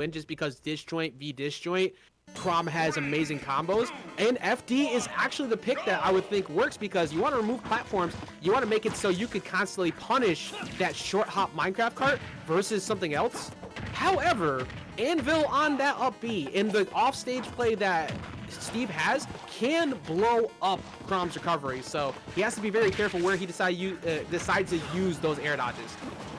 win just because disjoint v disjoint, Chrom has amazing combos, and FD is actually the pick that I would think works because you want to remove platforms, you want to make it so you could constantly punish that short hop Minecraft cart versus something else. However, Anvil on that up B in the offstage play that Steve has can blow up Chrom's recovery, so he has to be very careful where he decides to use those air dodges.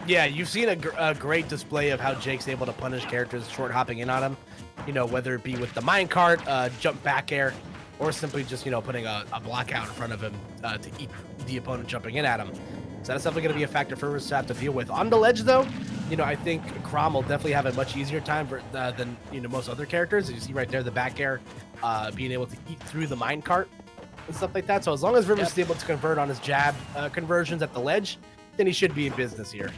Yeah, you've seen a great display of how Jake's able to punish characters short hopping in on him. You know, whether it be with the minecart, jump back air, or simply just, you know, putting a block out in front of him to eat the opponent jumping in at him. So that's definitely going to be a factor for Rivers to have to deal with. On the ledge, though, you know, I think Chrom will definitely have a much easier time than, you know, most other characters. As you see right there, the back air, being able to eat through the minecart and stuff like that. So as long as Rivers is able to convert on his jab conversions at the ledge, then he should be in business here.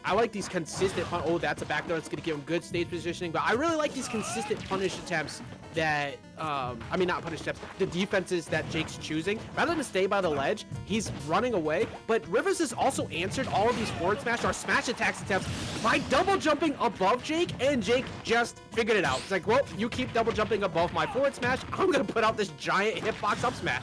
I like these consistent oh, that's a backdoor. It's going to give him good stage positioning, but I really like these consistent punish attempts that, I mean, not punish attempts, the defenses that Jake's choosing. Rather than stay by the ledge, he's running away, but Rivers has also answered all of these forward smash or smash attacks attempts by double jumping above Jake, and Jake just figured it out. It's like, well, you keep double jumping above my forward smash, I'm going to put out this giant hitbox up smash.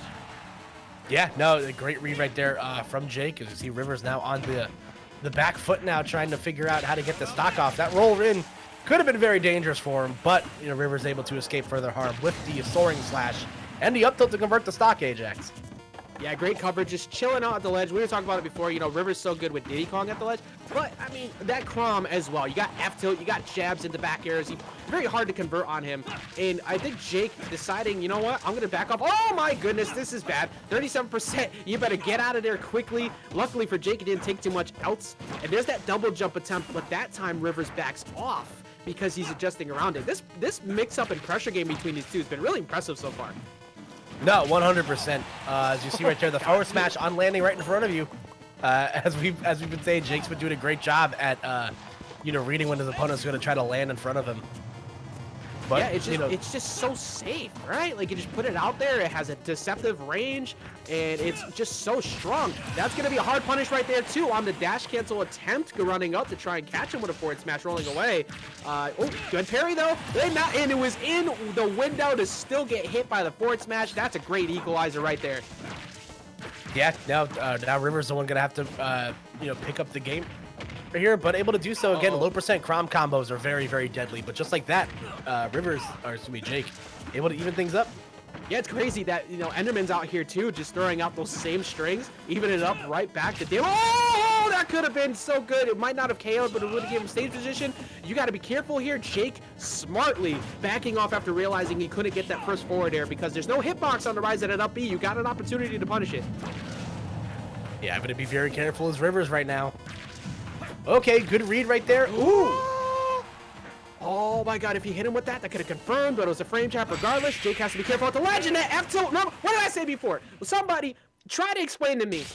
Yeah, no, a great read right there from Jake. As you see Rivers now on the back foot now, trying to figure out how to get the stock off. That roll in could have been very dangerous for him, but, you know, Rivers able to escape further harm with the soaring slash and the up tilt to convert the stock Ajax. Yeah, great coverage, just chilling out at the ledge. We were talking about it before, you know, Rivers so good with Diddy Kong at the ledge, but, I mean, that Chrom as well. You got F-tilt, you got jabs in the back airs. Very hard to convert on him, and I think Jake deciding, you know what, I'm going to back off. Oh, my goodness, this is bad. 37%, you better get out of there quickly. Luckily for Jake, it didn't take too much else, and there's that double jump attempt, but that time Rivers backs off because he's adjusting around it. This mix-up and pressure game between these two has been really impressive so far. No, 100%. As you see right there, the forward smash on landing right in front of you. As we've been saying, Jake's been doing a great job at, you know, reading when his opponent's going to try to land in front of him. But, yeah, it's just, you know, it's just so safe, right? Like, you just put it out there. It has a deceptive range, and it's just so strong. That's going to be a hard punish right there, too, on the dash cancel attempt, running up to try and catch him with a forward smash, rolling away. Oh, good parry, though. And it was in the window to still get hit by the forward smash. That's a great equalizer right there. Yeah, now Rivers the one going to have to, you know, pick up the game here, but able to do so again. Low percent Chrom combos are very, very deadly, but just like that, Jake able to even things up. Yeah, it's crazy that, you know, Enderman's out here too, just throwing out those same strings, even it up right back to damage. Oh, that could have been so good. It might not have KO'd, but it would have given him stage position. You got to be careful here. Jake smartly backing off after realizing he couldn't get that first forward air because there's no hitbox on the rise at an up B. You got an opportunity to punish it. Yeah, I'm going to be very careful as Rivers right now. Okay, good read right there. Ooh. Oh my god, if he hit him with that, that could have confirmed, but it was a frame trap regardless. Jake has to be careful at the ledge, and that F-tilt. No, what did I say before? Well, somebody try to explain to me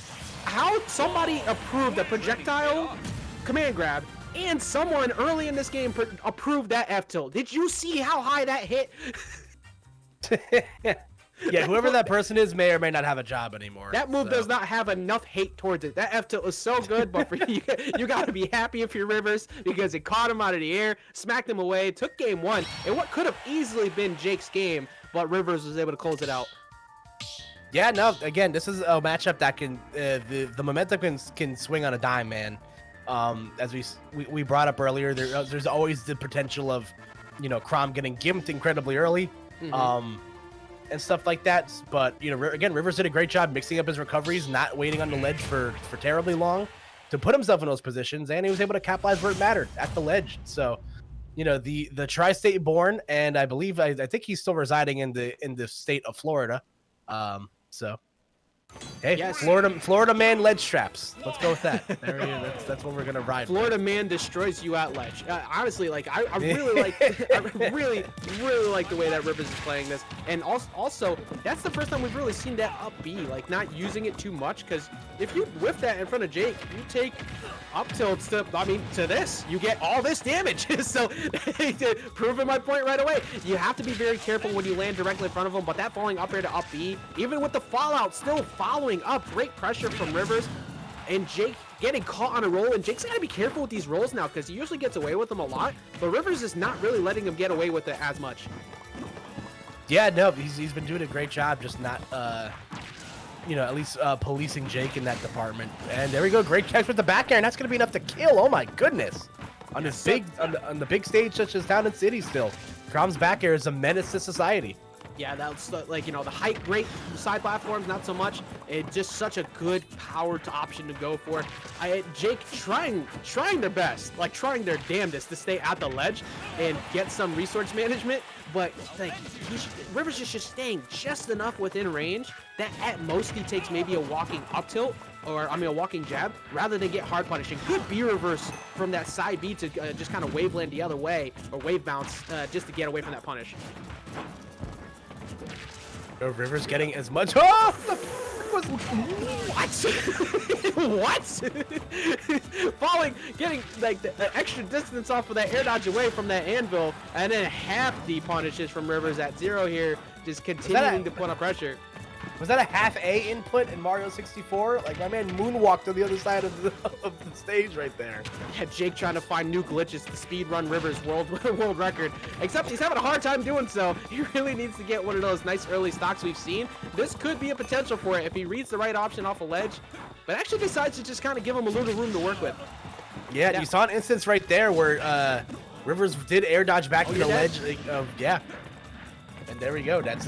how somebody approved a projectile command grab and someone early in this game approved that F-tilt. Did you see how high that hit? Yeah, whoever that person is may or may not have a job anymore. That move does not have enough hate towards it. That F-tilt was so good, but for you got to be happy if you're Rivers because it caught him out of the air, smacked him away, took game one, and what could have easily been Jake's game, but Rivers was able to close it out. Yeah, no, again, this is a matchup that can, the momentum can swing on a dime, man. As we brought up earlier, there's always the potential of, you know, Chrom getting gimped incredibly early. And stuff like that, but, you know, again, Rivers did a great job mixing up his recoveries, not waiting on the ledge for terribly long to put himself in those positions, and he was able to capitalize where it mattered at the ledge. So, you know, the tri-state born, and I believe I think he's still residing in the state of Florida. So hey, yes. Florida man ledge traps. Let's go with that. There he is. That's what we're gonna ride. Florida man destroys you at ledge. Honestly, like I really like, I really like the way that Rivers is playing this. And also, that's the first time we've really seen that up B, like not using it too much. Because if you whiff that in front of Jake, you take up tilts to this, you get all this damage. So proving my point right away, you have to be very careful when you land directly in front of him. But that falling up air to up B, even with the fallout, still following up, great pressure from Rivers. and Jake getting caught on a roll, and Jake's got to be careful with these rolls now because he usually gets away with them a lot, but Rivers is not really letting him get away with it as much. Yeah, no, he's been doing a great job, just not, at least policing Jake in that department. And there we go, great catch with the back air, and that's going to be enough to kill. Oh my goodness. On this on the big stage such as Town and City still, Chrom's back air is a menace to society. Yeah, that's like, the height, great side platforms, not so much. It's just such a good power to option to go for. Jake trying their best, like trying their damnedest to stay at the ledge and get some resource management, but like Rivers is just staying just enough within range that at most he takes maybe a walking up tilt, or a walking jab, rather than get hard punishing. Good B reverse from that side B to just kind of wave land the other way, or wave bounce, just to get away from that punish. Rivers getting as much. Oh! What? What? Falling, getting like the extra distance off of that air dodge away from that anvil, and then half the punishes from Rivers at 0 here, just continuing to put up pressure. Was that a half A input in Mario 64? Like, my man moonwalked on the other side of the stage right there. Yeah, Jake trying to find new glitches to speedrun Rivers' world record. Except he's having a hard time doing so. He really needs to get one of those nice early stocks we've seen. This could be a potential for it if he reads the right option off a ledge, but actually decides to just kind of give him a little room to work with. Yeah, you saw an instance right there where Rivers did air dodge back to the ledge. Yeah. And there we go. That's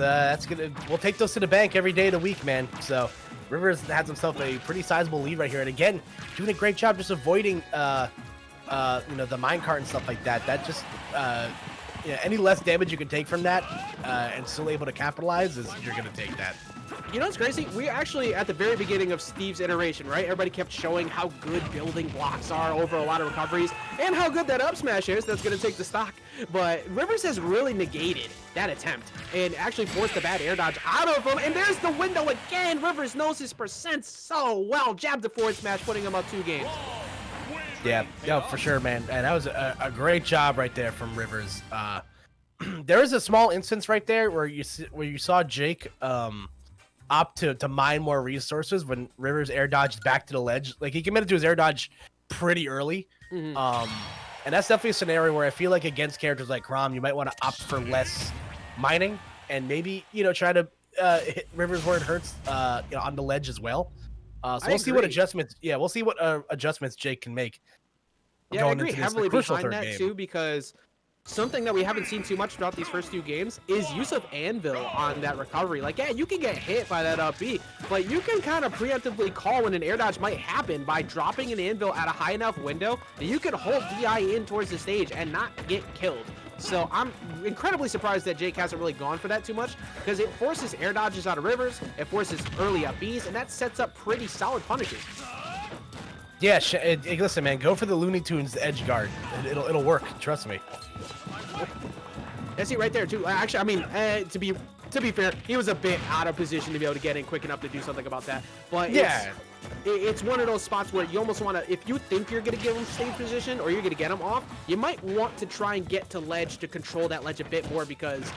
gonna. We'll take those to the bank every day of the week, man. So Rivers has himself a pretty sizable lead right here, and again, doing a great job just avoiding, the minecart and stuff like that. That just, any less damage you can take from that, and still able to capitalize you're gonna take that. You know what's crazy? We actually, at the very beginning of Steve's iteration, right? Everybody kept showing how good building blocks are over a lot of recoveries and how good that up smash is that's going to take the stock. But Rivers has really negated that attempt and actually forced a bad air dodge out of him. And there's the window again. Rivers knows his percent so well. Jabbed the forward smash, putting him up 2 games. Yeah, for sure, man. And that was a great job right there from Rivers. There is a small instance right there where you saw Jake opt to mine more resources when Rivers air dodged back to the ledge. Like, he committed to his air dodge pretty early. And that's definitely a scenario where I feel like against characters like Chrom, you might want to opt for less mining and maybe, try to hit Rivers where it hurts on the ledge as well. So we'll see what adjustments. Yeah, we'll see what adjustments Jake can make. Yeah, I agree heavily behind that too, because something that we haven't seen too much throughout these first 2 games is use of anvil on that recovery. Like, yeah, you can get hit by that up B, but you can kind of preemptively call when an air dodge might happen by dropping an anvil at a high enough window that you can hold DI in towards the stage and not get killed. So I'm incredibly surprised that Jake hasn't really gone for that too much, because it forces air dodges out of Rivers, it forces early up Bs, and that sets up pretty solid punishes. Yeah, listen, man, go for the Looney Tunes edge guard. It'll work. Trust me. That's it right there too. Actually, I mean, to be fair, he was a bit out of position to be able to get in quick enough to do something about that. But yeah, it's one of those spots where you almost want to, if you think you're gonna give him stage position or you're gonna get him off, you might want to try and get to ledge to control that ledge a bit more, because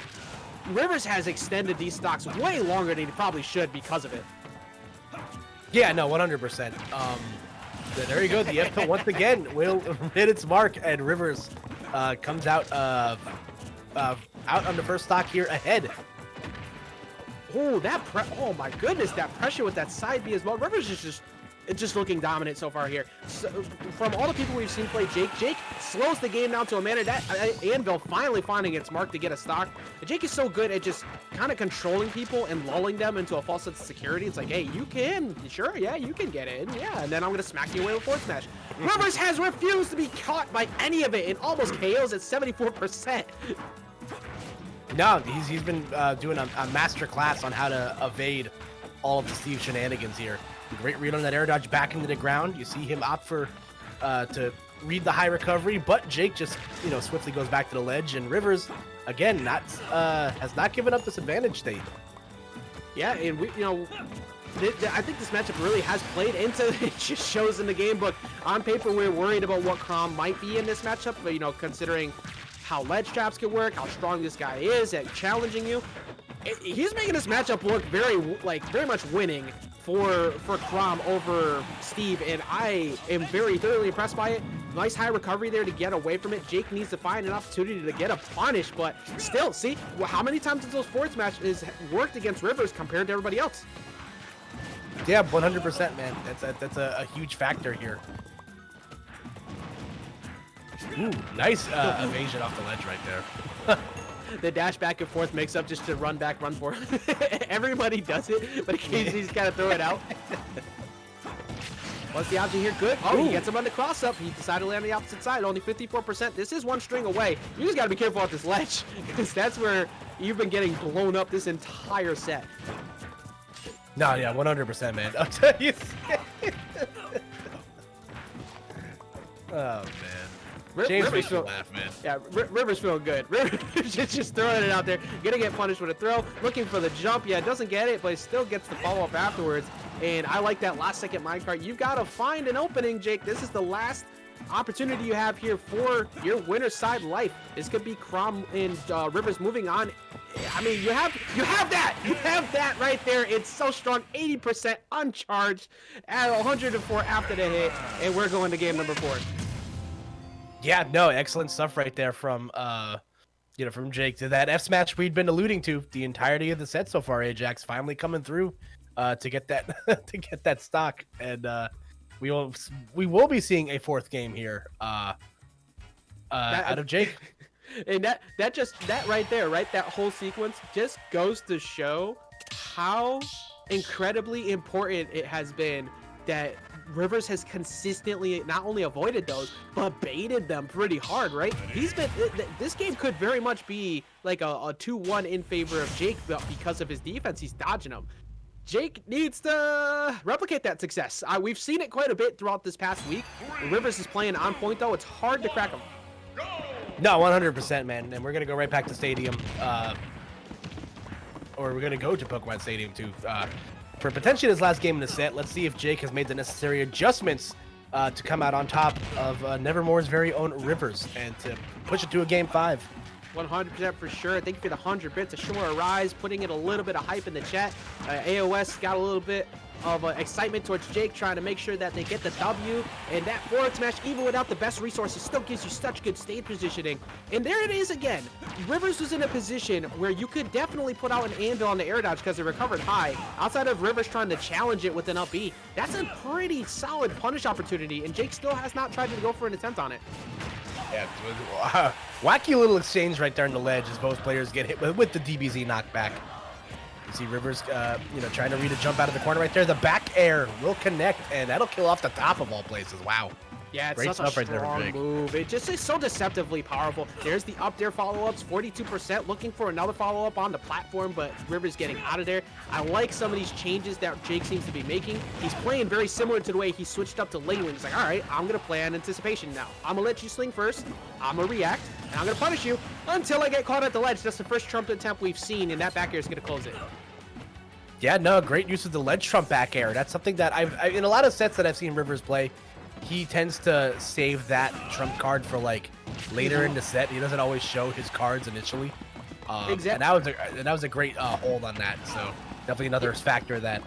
Rivers has extended these stocks way longer than he probably should because of it. Yeah, no, 100%. There you go. The F tilt once again will hit its mark, and Rivers comes out on the first stock here ahead. Oh, oh my goodness, that pressure with that side B as well. Rivers is just looking dominant so far here. So, from all the people we've seen play Jake slows the game down to a manner. That anvil finally finding its mark to get a stock. Jake is so good at just kind of controlling people and lulling them into a false sense of security. It's like, hey, you can, sure, yeah, you can get in, yeah, and then I'm gonna smack you away with forward smash. Rivers has refused to be caught by any of it and almost KOs at 74%. No, he's been doing a master class on how to evade all of the Steve shenanigans here. Great read on that air dodge back into the ground. You see him opt for to read the high recovery, but Jake just swiftly goes back to the ledge, and Rivers again has not given up this advantage state. Yeah, and I think this matchup really has played into it. Just shows in the game book. On paper, we're worried about what Chrom might be in this matchup, but considering how ledge traps can work, how strong this guy is at challenging you, he's making this matchup look very much winning for Chrom over Steve, and I am very thoroughly impressed by it. Nice high recovery there to get away from it. Jake needs to find an opportunity to get a punish, but still, see, how many times has those forward matches worked against Rivers compared to everybody else? Yeah, 100%, man. That's a huge factor here. Ooh, nice evasion off the ledge right there. The dash back and forth makes up just to run back, run forward. Everybody does it, but occasionally he's got to throw it out. What's the option here? Good. Oh, he gets him on the cross up. He decided to land on the opposite side. Only 54%. This is one string away. You just got to be careful with this ledge, because that's where you've been getting blown up this entire set. No, yeah, 100%, man. I'll tell you. Oh, man. James makes me laugh, man. Yeah, Rivers feeling good. Rivers just throwing it out there. Gonna get punished with a throw. Looking for the jump. Yeah, doesn't get it, but he still gets the follow-up afterwards. And I like that last-second minecart. You've got to find an opening, Jake. This is the last opportunity you have here for your winner's side life. This could be Chrom and Rivers moving on. I mean, you have that. You have that right there. It's so strong. 80% uncharged at 104 after the hit. And we're going to game number 4. Yeah, no, excellent stuff right there from from Jake. To that F smash we'd been alluding to the entirety of the set so far. Ajax finally coming through to get that stock, and we will be seeing a 4th game here out of Jake. And that right there, right, that whole sequence just goes to show how incredibly important it has been that Rivers has consistently not only avoided those, but baited them pretty hard, right? This game could very much be like a 2-1 in favor of Jake because of his defense. He's dodging them. Jake needs to replicate that success. We've seen it quite a bit throughout this past week. Rivers is playing on point, though. It's hard to crack him. No, 100%, man. And we're going to go right back to Stadium. Or we're going to go to Pokemon Stadium, too. For potentially this last game in the set, let's see if Jake has made the necessary adjustments to come out on top of Nevermore's very own Rivers and to push it to a game 5. 100% for sure. Thank you for the 100 bits. Ashura Rise putting in a little bit of hype in the chat. AOS got a little bit of excitement towards Jake, trying to make sure that they get the W. And that forward smash, even without the best resources, still gives you such good stage positioning. And there it is again. Rivers was in a position where you could definitely put out an anvil on the air dodge because it recovered high. Outside of Rivers trying to challenge it with an up B, that's a pretty solid punish opportunity, and Jake still has not tried to go for an attempt on it. Yeah, wacky little exchange right there in the ledge as both players get hit with the DBZ knockback. You see Rivers, trying to read a jump out of the corner right there. The back air will connect, and that'll kill off the top of all places. Wow. Yeah, it's great such stuff a strong move. It just is so deceptively powerful. There's the up there follow-ups, 42%, looking for another follow-up on the platform, but Rivers getting out of there. I like some of these changes that Jake seems to be making. He's playing very similar to the way he switched up to lane wing. He's like, all right, I'm going to play on anticipation now. I'm going to let you swing first. I'm going to react, and I'm going to punish you until I get caught at the ledge. That's the first trump attempt we've seen, and that back air is going to close it. Yeah, no, great use of the ledge trump back air. That's something that I've in a lot of sets that I've seen Rivers play, he tends to save that trump card for like later in the set. He doesn't always show his cards initially. Exactly. And that was a great hold on that. So definitely another factor that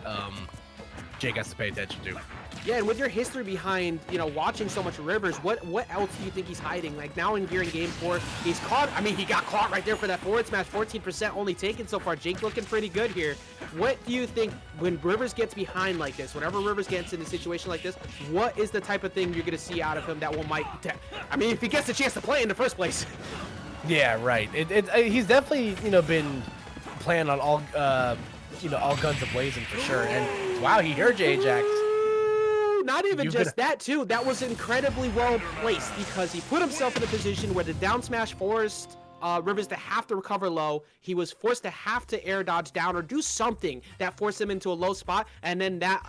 Jake has to pay attention to. Yeah, and with your history behind, watching so much Rivers, what else do you think he's hiding? Like now in game 4, he's caught. I mean, he got caught right there for that forward smash. 14% only taken so far. Jake looking pretty good here. What do you think when Rivers gets behind like this, whenever Rivers gets in a situation like this, what is the type of thing you're going to see out of him that if he gets the chance to play in the first place? Yeah, right. He's definitely, been playing on all guns a-blazing for sure. And wow, he heard you, Ajax. Not even just that, too. That was incredibly well placed because he put himself in a position where the down smash forced Rivers to have to recover low. He was forced to have to air dodge down or do something that forced him into a low spot. And then that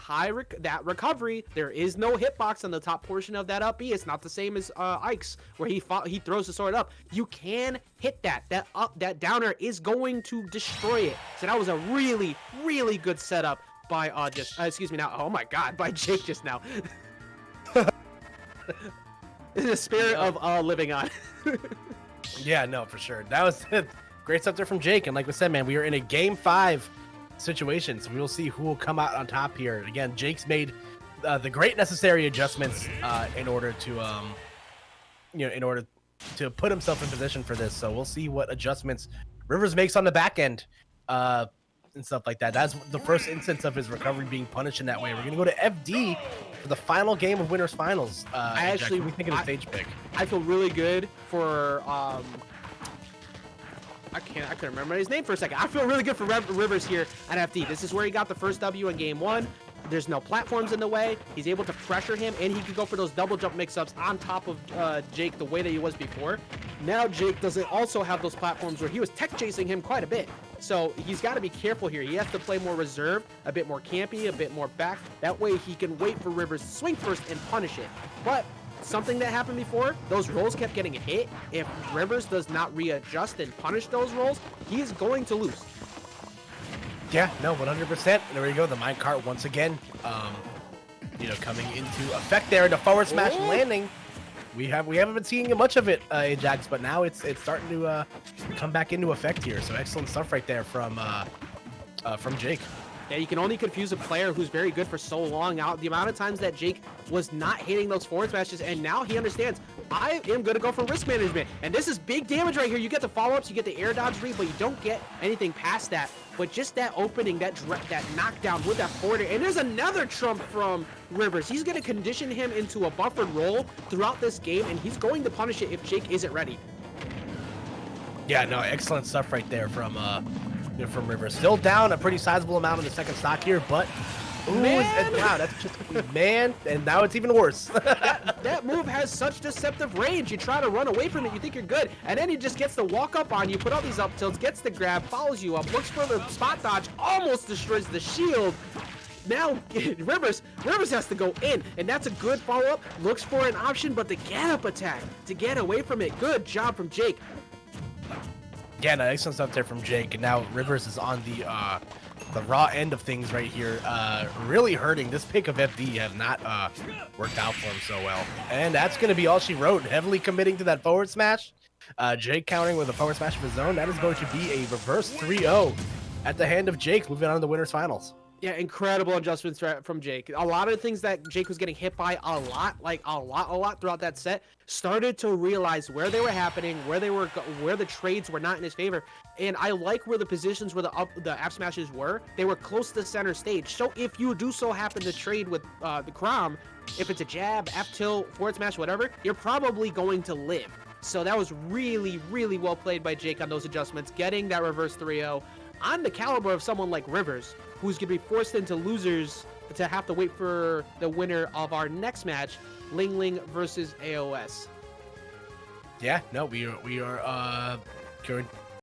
that recovery, there is no hitbox on the top portion of that up B. It's not the same as Ike's where he throws the sword up. You can hit that. That downer is going to destroy it. So that was a really, really good setup by by Jake just now. In the spirit of living on. Yeah, no, for sure. That great stuff there from Jake. And like we said, man, we are in a game 5 situation, so we will see who will come out on top here. Again, Jake's made the great necessary adjustments in order to in order to put himself in position for this. So we'll see what adjustments Rivers makes on the back end and stuff like that. That's the first instance of his recovery being punished in that way. We're gonna go to FD for the final game of winners finals. What do we think of the stage pick? I feel really good for I couldn't remember his name for a second. I feel really good for Rivers here at FD. This is where he got the first W in game 1. There's no platforms in the way. He's able to pressure him, and he could go for those double jump mix-ups on top of Jake the way that he was before. Now Jake doesn't also have those platforms where he was tech chasing him quite a bit. So he's got to be careful here. He has to play more reserved, a bit more campy, a bit more back. That way he can wait for Rivers to swing first and punish it. But something that happened before, those rolls kept getting hit. If Rivers does not readjust and punish those rolls, he's going to lose. Yeah, no, 100%. And there we go. The minecart once again, coming into effect there. The forward smash landing. We haven't been seeing much of it, Ajax, but now it's starting to come back into effect here. So excellent stuff right there from Jake. Yeah, you can only confuse a player who's very good for so long. Now, the amount of times that Jake was not hitting those forward smashes, and now he understands, I am going to go for risk management. And this is big damage right here. You get the follow-ups, you get the air dodge read, but you don't get anything past that. But just that opening, that knockdown with that forward air. And there's another trump from Rivers. He's going to condition him into a buffered roll throughout this game, and he's going to punish it if Jake isn't ready. Yeah, no, excellent stuff right there from Rivers. Still down a pretty sizable amount in the second stock here, but wow, that's just man, and now it's even worse. that move has such deceptive range. You try to run away from it, you think you're good, and then he just gets to walk up on you, put all these up tilts, gets the grab, follows you up, looks for the spot dodge, almost destroys the shield. Now Rivers has to go in, and that's a good follow-up. Looks for an option, but the get-up attack to get away from it. Good job from Jake. Yeah, no, excellent stuff there from Jake. And now Rivers is on the raw end of things right here, really hurting. This pick of FD has not worked out for him so well. And that's going to be all she wrote, heavily committing to that forward smash. Jake countering with a forward smash of his own. That is going to be a reverse 3-0 at the hand of Jake, moving on to the winners finals. Yeah, incredible adjustments from Jake. A lot of the things that Jake was getting hit by a lot throughout that set, started to realize where they were happening, where the trades were not in his favor. And I like where the positions where the F smashes were. They were close to center stage. So if you do so happen to trade with the Chrom, if it's a jab, F tilt, forward smash, whatever, you're probably going to live. So that was really, really well played by Jake on those adjustments, getting that reverse 3-0 on the caliber of someone like Rivers, who's going to be forced into losers to have to wait for the winner of our next match, Ling Ling versus AOS. Yeah, no, we are going